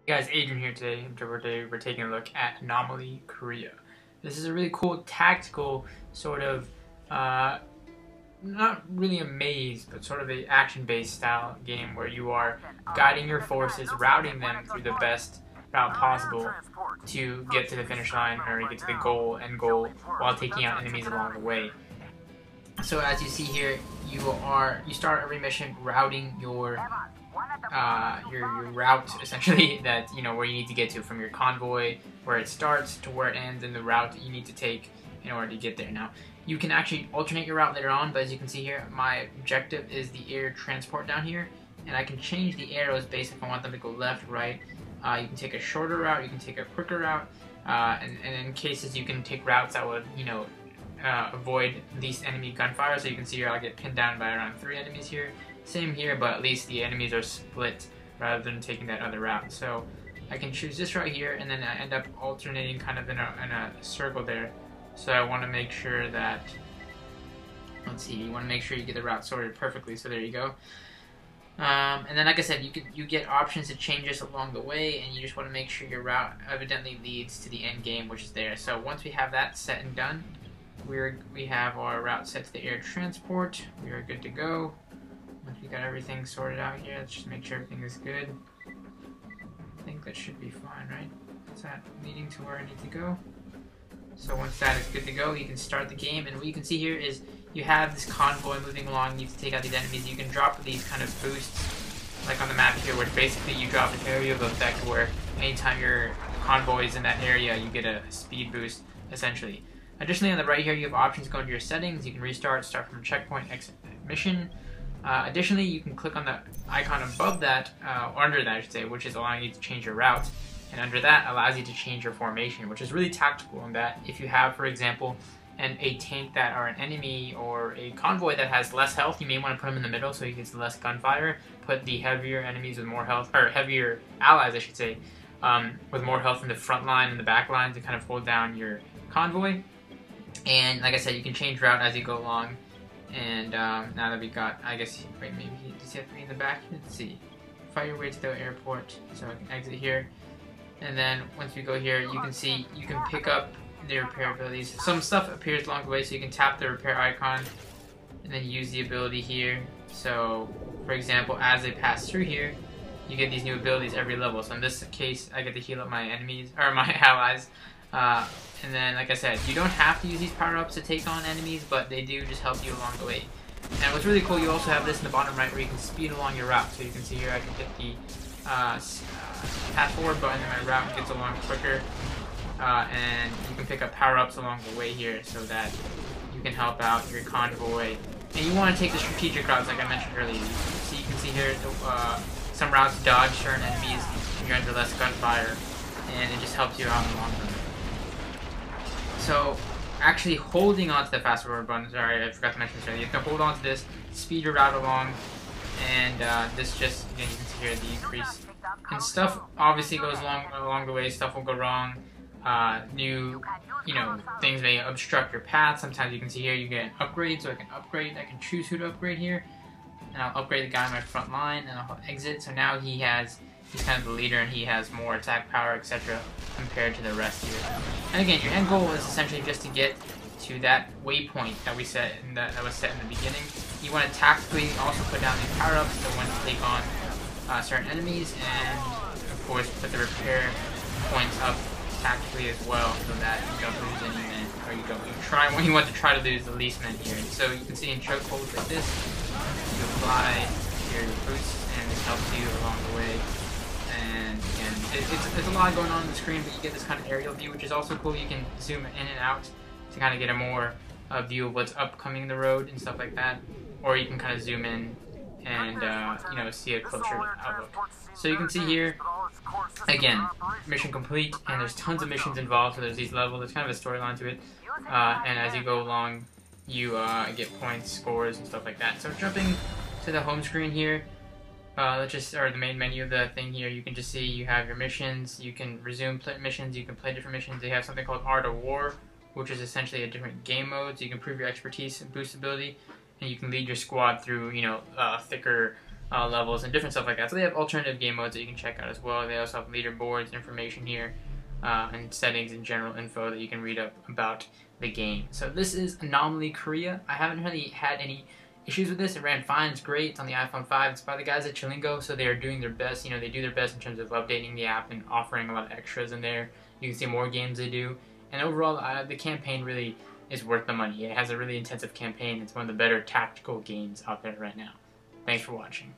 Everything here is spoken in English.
Hey guys, Adrian here today, and today we're taking a look at Anomaly Korea. This is a really cool tactical sort of, not really a maze, but sort of a action-based style game where you are guiding your forces, routing them through the best route possible to get to the finish line or get to the end goal while taking out enemies along the way. So as you see here, you start every mission routing your route essentially that where you need to get to from your convoy, where it starts to where it ends, and the route that you need to take in order to get there. Now you can actually alternate your route later on, but as you can see here, my objective is the air transport down here, and I can change the arrows based if I want them to go left, right. You can take a shorter route, you can take a quicker route, and in cases you can take routes that would avoid least enemy gunfire. So you can see here I'll get pinned down by around 3 enemies here. Same here, but at least the enemies are split rather than taking that other route. So I can choose this right here, and then I end up alternating kind of in a circle there. So I want to make sure that, let's see, you want to make sure you get the route sorted perfectly. So there you go. And then, like I said, you get options to change this along the way, and you just want to make sure your route evidently leads to the end game, which is there. So once we have that set and done, we have our route set to the air transport. We are good to go. Once we got everything sorted out here, let's just make sure everything is good. I think that should be fine, right? Is that leading to where I need to go? So once that is good to go, you can start the game, and what you can see here is you have this convoy moving along. You need to take out these enemies. You can drop these kind of boosts, like on the map here, where basically you drop an area of effect where anytime your convoy is in that area, you get a speed boost, essentially. Additionally, on the right here, you have options to go into your settings. You can restart, start from a checkpoint, exit mission. Additionally, you can click on the icon above that, or under that I should say, which is allowing you to change your route. And under that allows you to change your formation, which is really tactical in that if you have, for example, a tank that or an enemy or a convoy that has less health, you may want to put them in the middle so he gets less gunfire. Put the heavier enemies with more health, or heavier allies I should say, with more health in the front line and the back line to kind of hold down your convoy. And like I said, you can change route as you go along. And now that we got, I guess, wait, maybe does he have to be in the back? Let's see. Fight your way to the airport, so I can exit here. And then once we go here, you can see you can pick up the repair abilities. Some stuff appears along the way, so you can tap the repair icon and then use the ability here. So, for example, as they pass through here, you get these new abilities every level. So in this case, I get to heal up my enemies or my allies. And then, like I said, you don't have to use these power-ups to take on enemies, but they do just help you along the way. And what's really cool, you also have this in the bottom right where you can speed along your route. So you can see here I can hit the path forward button and my route gets along quicker. And you can pick up power-ups along the way here so that you can help out your convoy. And you want to take the strategic routes like I mentioned earlier. You can see here some routes dodge certain enemies and you're under less gunfire, and it just helps you out in the long run. So, actually holding onto the fast forward button, sorry, I forgot to mention this earlier. You have to hold on to this, speed your route along, and this just, again, you can see here the increase. And stuff obviously goes along the way, stuff will go wrong. New, things may obstruct your path. Sometimes you can see here you get an upgrade, so I can choose who to upgrade here. And I'll upgrade the guy on my front line, and I'll exit, so now he's kind of the leader, and he has more attack power, etc., compared to the rest here. And again, your end goal is essentially just to get to that waypoint that we set that was set in the beginning. You want to tactically also put down these power-ups so when to take on certain enemies, and of course put the repair points up tactically as well, so that you don't lose any men, or you want to try to lose the least men here. So you can see in chokeholds like this, you apply your boosts, and it helps you along the way. And again, it's a lot going on the screen, but you get this kind of aerial view, which is also cool. You can zoom in and out to kind of get a more view of what's upcoming the road and stuff like that. Or you can kind of zoom in and see a closer outlook. So you can see here, again, mission complete, and there's tons of missions involved. So there's these levels. There's kind of a storyline to it, and as you go along, you get points, scores, and stuff like that. So jumping to the home screen here. Or the main menu of the thing here, you can just see you have your missions, you can resume missions, you can play different missions. They have something called Art of War, which is essentially a different game mode, so you can improve your expertise and boost ability, and you can lead your squad through, thicker levels and different stuff like that. So they have alternative game modes that you can check out as well. They also have leaderboards, information here, and settings and general info that you can read up about the game. So this is Anomaly Korea. I haven't really had any issues with this. It ran fine. It's great. It's on the iPhone 5. It's by the guys at Chilingo, so they are doing their best. They do their best in terms of updating the app and offering a lot of extras in there. You can see more games they do. And overall, the campaign really is worth the money. It has a really intensive campaign. It's one of the better tactical games out there right now. Thanks for watching.